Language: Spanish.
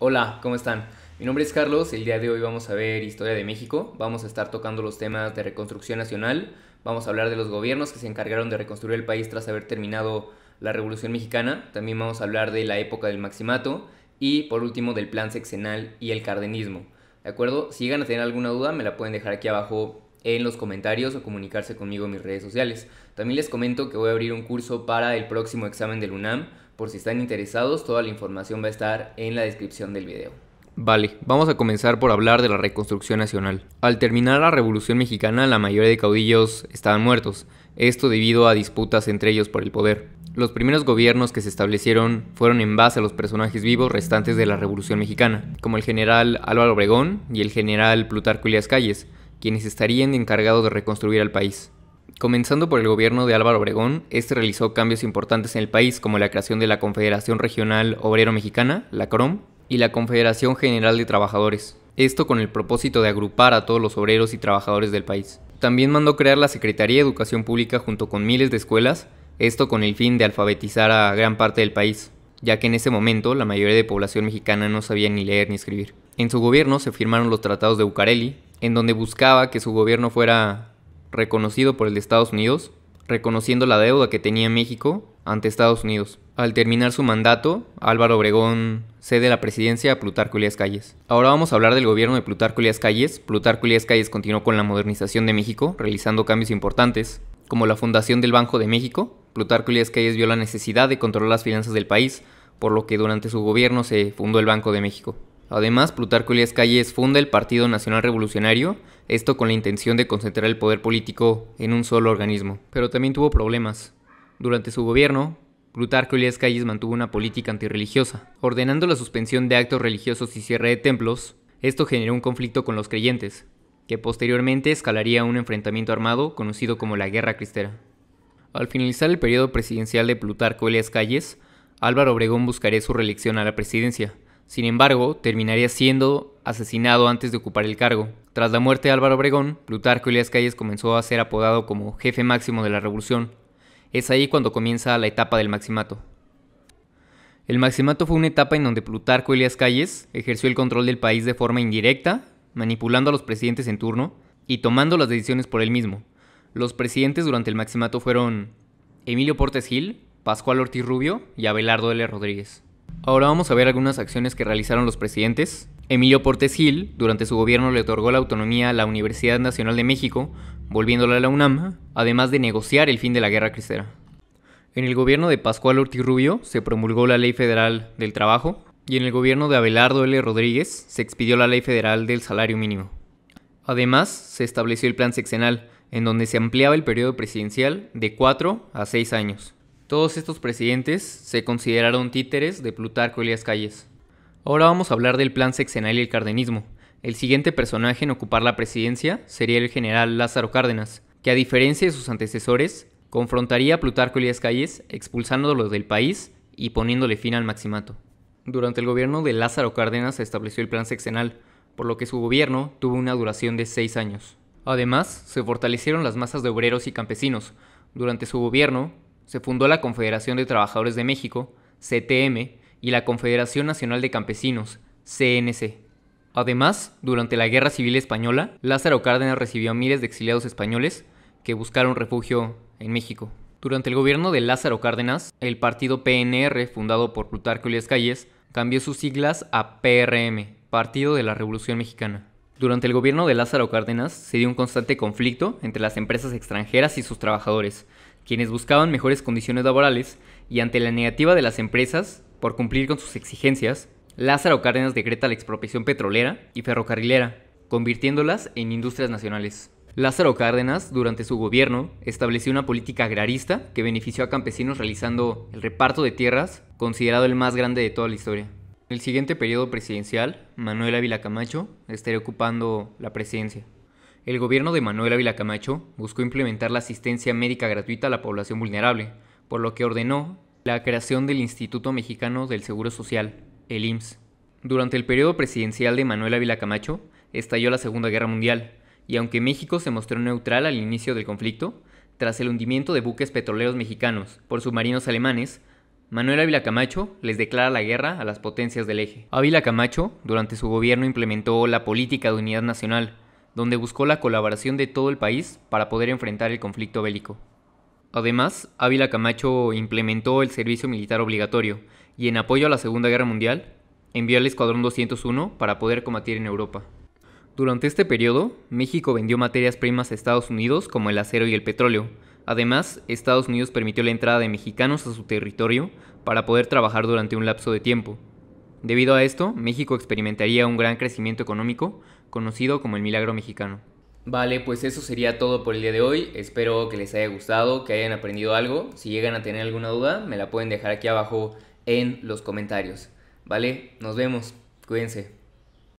Hola, ¿cómo están? Mi nombre es Carlos, el día de hoy vamos a ver historia de México, vamos a estar tocando los temas de reconstrucción nacional, vamos a hablar de los gobiernos que se encargaron de reconstruir el país tras haber terminado la Revolución Mexicana, también vamos a hablar de la época del Maximato y por último del plan sexenal y el cardenismo. ¿De acuerdo? Si llegan a tener alguna duda me la pueden dejar aquí abajo en los comentarios o comunicarse conmigo en mis redes sociales. También les comento que voy a abrir un curso para el próximo examen del UNAM. Por si están interesados, toda la información va a estar en la descripción del video. Vale, vamos a comenzar por hablar de la reconstrucción nacional. Al terminar la Revolución Mexicana, la mayoría de caudillos estaban muertos, esto debido a disputas entre ellos por el poder. Los primeros gobiernos que se establecieron fueron en base a los personajes vivos restantes de la Revolución Mexicana, como el general Álvaro Obregón y el general Plutarco Elías Calles, quienes estarían encargados de reconstruir al país. Comenzando por el gobierno de Álvaro Obregón, este realizó cambios importantes en el país, como la creación de la Confederación Regional Obrero Mexicana, la CROM, y la Confederación General de Trabajadores, esto con el propósito de agrupar a todos los obreros y trabajadores del país. También mandó crear la Secretaría de Educación Pública junto con miles de escuelas, esto con el fin de alfabetizar a gran parte del país, ya que en ese momento la mayoría de población mexicana no sabía ni leer ni escribir. En su gobierno se firmaron los tratados de Bucareli, en donde buscaba que su gobierno fuera reconocido por el de Estados Unidos, reconociendo la deuda que tenía México ante Estados Unidos. Al terminar su mandato, Álvaro Obregón cede la presidencia a Plutarco Elías Calles. Ahora vamos a hablar del gobierno de Plutarco Elías Calles. Plutarco Elías Calles continuó con la modernización de México, realizando cambios importantes, como la fundación del Banco de México. Plutarco Elías Calles vio la necesidad de controlar las finanzas del país, por lo que durante su gobierno se fundó el Banco de México. Además, Plutarco Elías Calles funda el Partido Nacional Revolucionario, esto con la intención de concentrar el poder político en un solo organismo. Pero también tuvo problemas. Durante su gobierno, Plutarco Elías Calles mantuvo una política antirreligiosa, ordenando la suspensión de actos religiosos y cierre de templos. Esto generó un conflicto con los creyentes, que posteriormente escalaría a un enfrentamiento armado conocido como la Guerra Cristera. Al finalizar el periodo presidencial de Plutarco Elías Calles, Álvaro Obregón buscaría su reelección a la presidencia. Sin embargo, terminaría siendo asesinado antes de ocupar el cargo. Tras la muerte de Álvaro Obregón, Plutarco Elías Calles comenzó a ser apodado como jefe máximo de la revolución. Es ahí cuando comienza la etapa del Maximato. El Maximato fue una etapa en donde Plutarco Elías Calles ejerció el control del país de forma indirecta, manipulando a los presidentes en turno y tomando las decisiones por él mismo. Los presidentes durante el Maximato fueron Emilio Portes Gil, Pascual Ortiz Rubio y Abelardo L. Rodríguez. Ahora vamos a ver algunas acciones que realizaron los presidentes. Emilio Portes Gil, durante su gobierno, le otorgó la autonomía a la Universidad Nacional de México, volviéndola a la UNAM, además de negociar el fin de la Guerra Cristera. En el gobierno de Pascual Ortiz Rubio se promulgó la Ley Federal del Trabajo, y en el gobierno de Abelardo L. Rodríguez se expidió la Ley Federal del Salario Mínimo. Además, se estableció el Plan Sexenal, en donde se ampliaba el periodo presidencial de 4 a 6 años. Todos estos presidentes se consideraron títeres de Plutarco Elías Calles. Ahora vamos a hablar del plan sexenal y el cardenismo. El siguiente personaje en ocupar la presidencia sería el general Lázaro Cárdenas, que a diferencia de sus antecesores, confrontaría a Plutarco Elías Calles expulsándolo del país y poniéndole fin al Maximato. Durante el gobierno de Lázaro Cárdenas se estableció el plan sexenal, por lo que su gobierno tuvo una duración de 6 años. Además, se fortalecieron las masas de obreros y campesinos. Durante su gobierno, se fundó la Confederación de Trabajadores de México, CTM, y la Confederación Nacional de Campesinos, CNC. Además, durante la Guerra Civil Española, Lázaro Cárdenas recibió a miles de exiliados españoles que buscaron refugio en México. Durante el gobierno de Lázaro Cárdenas, el partido PNR, fundado por Plutarco Elías Calles, cambió sus siglas a PRM, Partido de la Revolución Mexicana. Durante el gobierno de Lázaro Cárdenas se dio un constante conflicto entre las empresas extranjeras y sus trabajadores, quienes buscaban mejores condiciones laborales, y ante la negativa de las empresas por cumplir con sus exigencias, Lázaro Cárdenas decreta la expropiación petrolera y ferrocarrilera, convirtiéndolas en industrias nacionales. Lázaro Cárdenas, durante su gobierno, estableció una política agrarista que benefició a campesinos realizando el reparto de tierras, considerado el más grande de toda la historia. En el siguiente periodo presidencial, Manuel Ávila Camacho estaría ocupando la presidencia. El gobierno de Manuel Ávila Camacho buscó implementar la asistencia médica gratuita a la población vulnerable, por lo que ordenó la creación del Instituto Mexicano del Seguro Social, el IMSS. Durante el periodo presidencial de Manuel Ávila Camacho, estalló la Segunda Guerra Mundial, y aunque México se mostró neutral al inicio del conflicto, tras el hundimiento de buques petroleros mexicanos por submarinos alemanes, Manuel Ávila Camacho les declara la guerra a las potencias del eje. Ávila Camacho, durante su gobierno, implementó la política de unidad nacional, donde buscó la colaboración de todo el país para poder enfrentar el conflicto bélico. Además, Ávila Camacho implementó el servicio militar obligatorio y, en apoyo a la Segunda Guerra Mundial, envió al Escuadrón 201 para poder combatir en Europa. Durante este periodo, México vendió materias primas a Estados Unidos como el acero y el petróleo. Además, Estados Unidos permitió la entrada de mexicanos a su territorio para poder trabajar durante un lapso de tiempo. Debido a esto, México experimentaría un gran crecimiento económico, conocido como el Milagro Mexicano. Vale, pues eso sería todo por el día de hoy. Espero que les haya gustado, que hayan aprendido algo. Si llegan a tener alguna duda, me la pueden dejar aquí abajo en los comentarios. Vale, nos vemos. Cuídense.